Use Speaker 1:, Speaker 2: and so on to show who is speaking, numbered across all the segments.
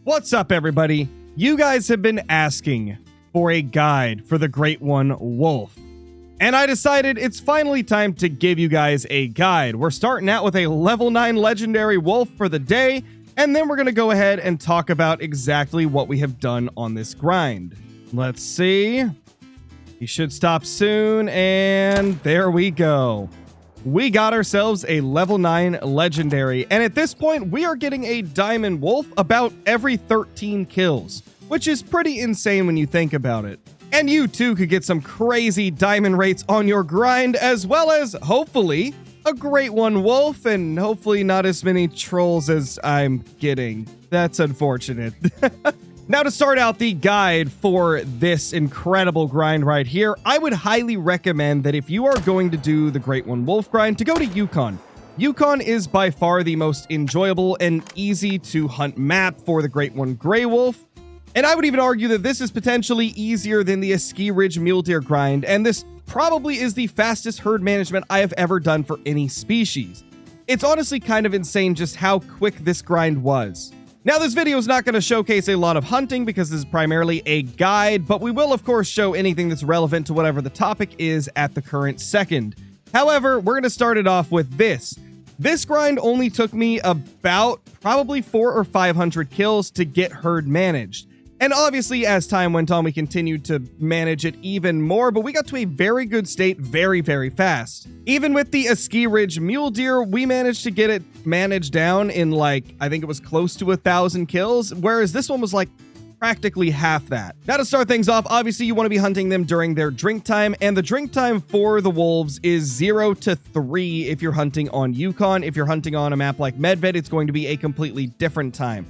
Speaker 1: What's up, everybody? You guys have been asking for a guide for the Great One Wolf, and I decided it's finally time to give you guys a guide. We're starting out with a level 9 legendary wolf for the day, and then we're going to go ahead and talk about exactly what we have done on this grind. Let's see. He should stop soon, and there we go. We got ourselves a level 9 legendary, and at this point, we are getting a diamond wolf about every 13 kills, which is pretty insane when you think about it. And you too could get some crazy diamond rates on your grind, as well as, hopefully, a Great One wolf, and hopefully not as many trolls as I'm getting. That's unfortunate. Now, to start out the guide for this incredible grind right here, I would highly recommend that if you are going to do the Great One Wolf grind, to go to Yukon. Yukon is by far the most enjoyable and easy to hunt map for the Great One Grey Wolf. And I would even argue that this is potentially easier than the Ski Ridge Mule Deer grind, and this probably is the fastest herd management I have ever done for any species. It's honestly kind of insane just how quick this grind was. Now, this video is not going to showcase a lot of hunting because this is primarily a guide, but we will of course show anything that's relevant to whatever the topic is at the current second. However, we're going to start it off with this. This grind only took me about probably 400 or 500 kills to get herd managed. And obviously, as time went on, we continued to manage it even more, but we got to a very good state very, very fast. Even with the Ski Ridge Mule Deer, we managed to get it managed down in I think it was close to 1,000 kills, whereas this one was practically half that. Now, to start things off, obviously you want to be hunting them during their drink time, and the drink time for the wolves is 0 to 3 if you're hunting on Yukon. If you're hunting on a map like Medved, it's going to be a completely different time.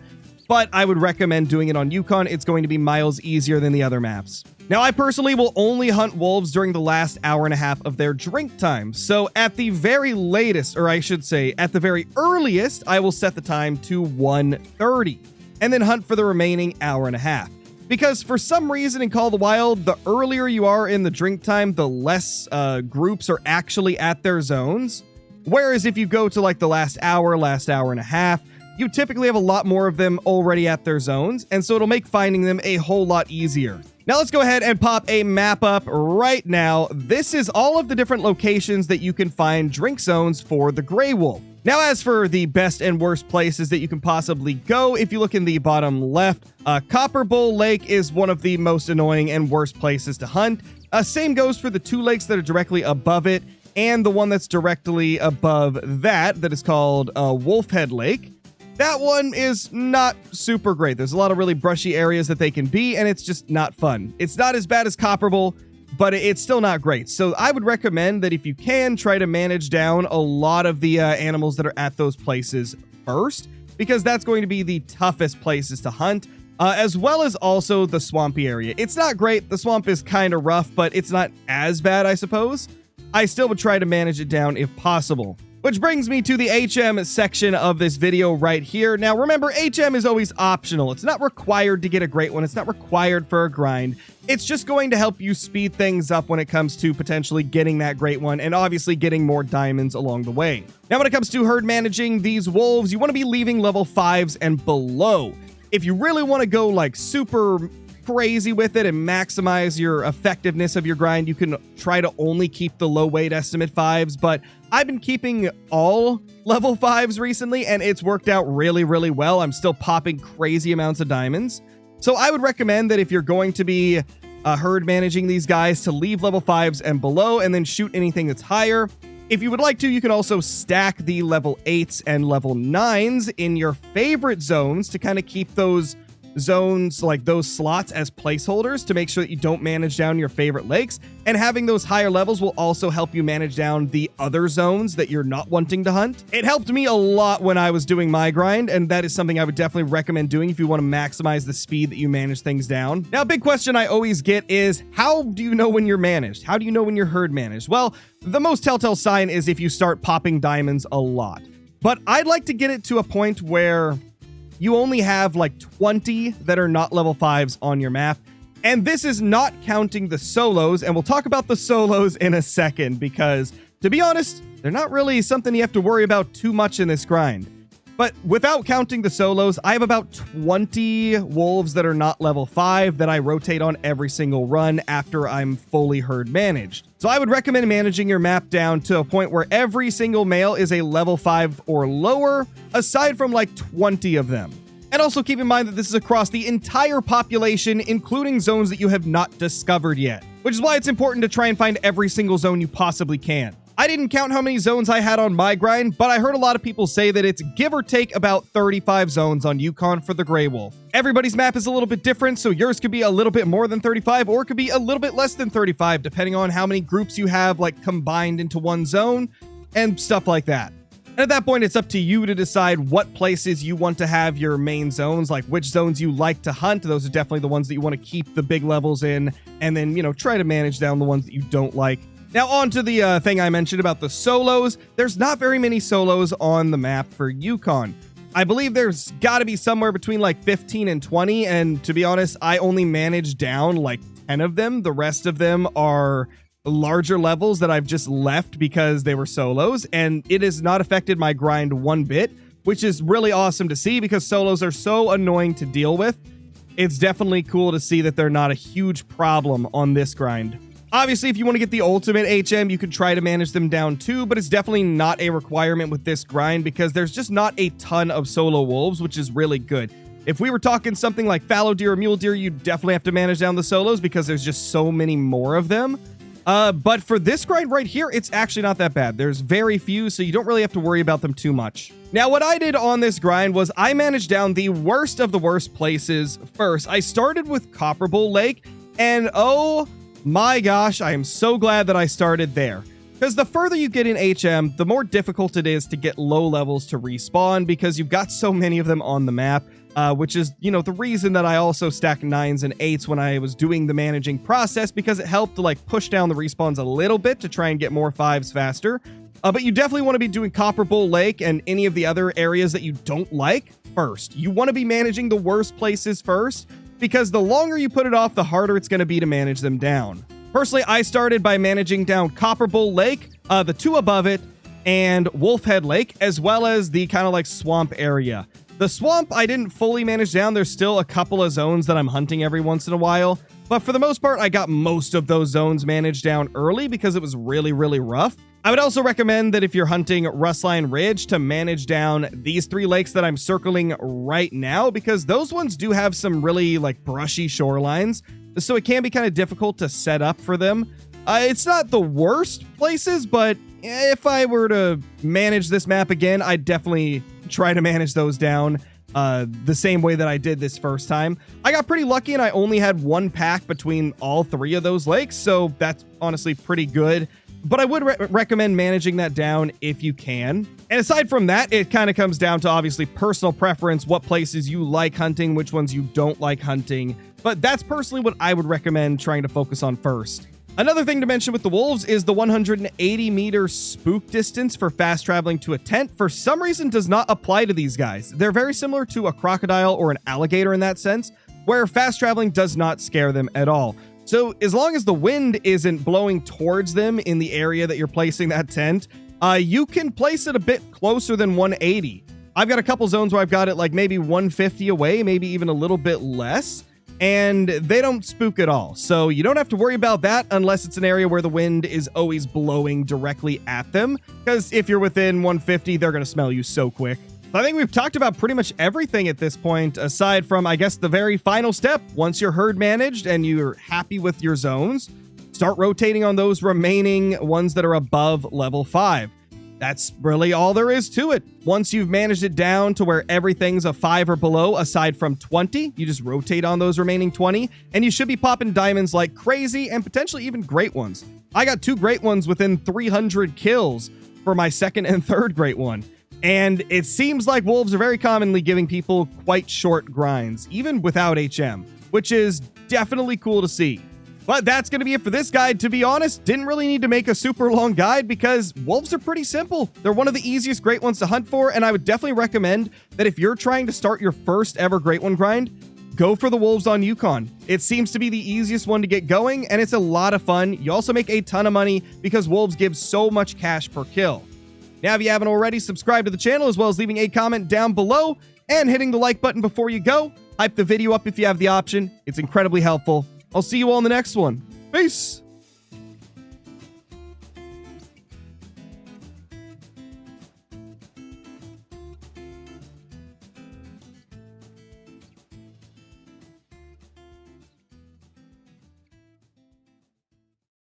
Speaker 1: But I would recommend doing it on Yukon. It's going to be miles easier than the other maps. Now, I personally will only hunt wolves during the last hour and a half of their drink time. So at the very latest, or I should say at the very earliest, I will set the time to 1:30 and then hunt for the remaining hour and a half. Because for some reason in Call of the Wild, the earlier you are in the drink time, the less groups are actually at their zones. Whereas if you go to the last hour and a half, you typically have a lot more of them already at their zones, and so it'll make finding them a whole lot easier. Now let's go ahead and pop a map up right now. This is all of the different locations that you can find drink zones for the Grey Wolf. Now, as for the best and worst places that you can possibly go, if you look in the bottom left, Copper Bowl Lake is one of the most annoying and worst places to hunt. Same goes for the 2 lakes that are directly above it, and the one that's directly above that is called Wolfhead Lake. That one is not super great. There's a lot of really brushy areas that they can be, and it's just not fun. It's not as bad as Copper Bowl, but it's still not great. So I would recommend that if you can, try to manage down a lot of the animals that are at those places first, because that's going to be the toughest places to hunt, as well as also the swampy area. It's not great. The swamp is kind of rough, but it's not as bad, I suppose. I still would try to manage it down if possible. Which brings me to the HM section of this video right here. Now, remember, HM is always optional. It's not required to get a great one. It's not required for a grind. It's just going to help you speed things up when it comes to potentially getting that great one and obviously getting more diamonds along the way. Now, when it comes to herd managing these wolves, you want to be leaving level 5s and below. If you really want to go super crazy with it and maximize your effectiveness of your grind, you can try to only keep the low weight estimate 5s, but I've been keeping all level 5s recently, and it's worked out really, really well. I'm still popping crazy amounts of diamonds. So I would recommend that if you're going to be herd managing these guys, to leave level 5s and below, and then shoot anything that's higher. If you would like to, you can also stack the level 8s and level 9s in your favorite zones to kind of keep those zones, those slots, as placeholders to make sure that you don't manage down your favorite lakes, and having those higher levels will also help you manage down the other zones that you're not wanting to hunt. It helped me a lot when I was doing my grind, and that is something I would definitely recommend doing if you want to maximize the speed that you manage things down. Now, a big question I always get is, how do you know when you're managed? How do you know when you're herd managed? Well, the most telltale sign is if you start popping diamonds a lot. But I'd like to get it to a point where you only have 20 that are not level 5s on your map. And this is not counting the solos, and we'll talk about the solos in a second because, to be honest, they're not really something you have to worry about too much in this grind. But without counting the solos, I have about 20 wolves that are not level 5 that I rotate on every single run after I'm fully herd managed. So I would recommend managing your map down to a point where every single male is a level 5 or lower, aside from like 20 of them. And also keep in mind that this is across the entire population, including zones that you have not discovered yet, which is why it's important to try and find every single zone you possibly can. I didn't count how many zones I had on my grind, but I heard a lot of people say that it's give or take about 35 zones on Yukon for the Grey Wolf. Everybody's map is a little bit different, so yours could be a little bit more than 35, or it could be a little bit less than 35, depending on how many groups you have like combined into one zone and stuff like that. And at that point, it's up to you to decide what places you want to have your main zones, like which zones you like to hunt. Those are definitely the ones that you want to keep the big levels in, and then, you know, try to manage down the ones that you don't like. Now on to the thing I mentioned about the solos. There's not very many solos on the map for Yukon. I believe there's got to be somewhere between like 15 and 20, and to be honest, I only managed down like 10 of them. The rest of them are larger levels that I've just left because they were solos, and it has not affected my grind one bit, which is really awesome to see because solos are so annoying to deal with. It's definitely cool to see that they're not a huge problem on this grind. Obviously, if you want to get the ultimate HM, you could try to manage them down too, but it's definitely not a requirement with this grind because there's just not a ton of solo wolves, which is really good. If we were talking something like fallow deer or mule deer, you definitely have to manage down the solos because there's just so many more of them. But for this grind right here, it's actually not that bad. There's very few, so you don't really have to worry about them too much. Now, what I did on this grind was I managed down the worst of the worst places first. I started with Copper Bowl Lake, and oh my gosh, I am so glad that I started there. Because the further you get in HM, the more difficult it is to get low levels to respawn because you've got so many of them on the map, which is, you know, the reason that I also stacked 9s and 8s when I was doing the managing process, because it helped to like push down the respawns a little bit to try and get more 5s faster. But you definitely want to be doing Copper Bowl Lake and any of the other areas that you don't like first. You want to be managing the worst places first, because the longer you put it off, the harder it's going to be to manage them down. Personally, I started by managing down Copper Bowl Lake, the 2 above it, and Wolfhead Lake, as well as the kind of like swamp area. The swamp I didn't fully manage down. There's still a couple of zones that I'm hunting every once in a while, but for the most part, I got most of those zones managed down early because it was really, really rough. I would also recommend that if you're hunting Rustline Ridge to manage down these 3 lakes that I'm circling right now, because those ones do have some really like brushy shorelines, so it can be kind of difficult to set up for them. It's not the worst places, but if I were to manage this map again, I'd definitely try to manage those down the same way that I did this first time. I got pretty lucky and I only had 1 pack between all 3 of those lakes, so that's honestly pretty good. But I would recommend managing that down if you can. And aside from that, it kind of comes down to obviously personal preference, what places you like hunting, which ones you don't like hunting. But that's personally what I would recommend trying to focus on first. Another thing to mention with the wolves is the 180 meter spook distance for fast traveling to a tent for some reason does not apply to these guys. They're very similar to a crocodile or an alligator in that sense, where fast traveling does not scare them at all. So as long as the wind isn't blowing towards them in the area that you're placing that tent, you can place it a bit closer than 180. I've got a couple zones where I've got it like maybe 150 away, maybe even a little bit less, and they don't spook at all. So you don't have to worry about that unless it's an area where the wind is always blowing directly at them, because if you're within 150, they're going to smell you so quick. I think we've talked about pretty much everything at this point, aside from, I guess, the very final step. Once you're herd managed and you're happy with your zones, start rotating on those remaining ones that are above level 5. That's really all there is to it. Once you've managed it down to where everything's a 5 or below, aside from 20, you just rotate on those remaining 20, and you should be popping diamonds like crazy and potentially even great ones. I got 2 great ones within 300 kills for my 2nd and 3rd great one. And it seems like wolves are very commonly giving people quite short grinds, even without HM, which is definitely cool to see. But that's going to be it for this guide. To be honest, didn't really need to make a super long guide because wolves are pretty simple. They're one of the easiest great ones to hunt for, and I would definitely recommend that if you're trying to start your first ever great one grind, go for the wolves on Yukon. It seems to be the easiest one to get going, and it's a lot of fun. You also make a ton of money because wolves give so much cash per kill. Now, if you haven't already, subscribe to the channel as well as leaving a comment down below and hitting the like button before you go. Hype the video up if you have the option. It's incredibly helpful. I'll see you all in the next one. Peace!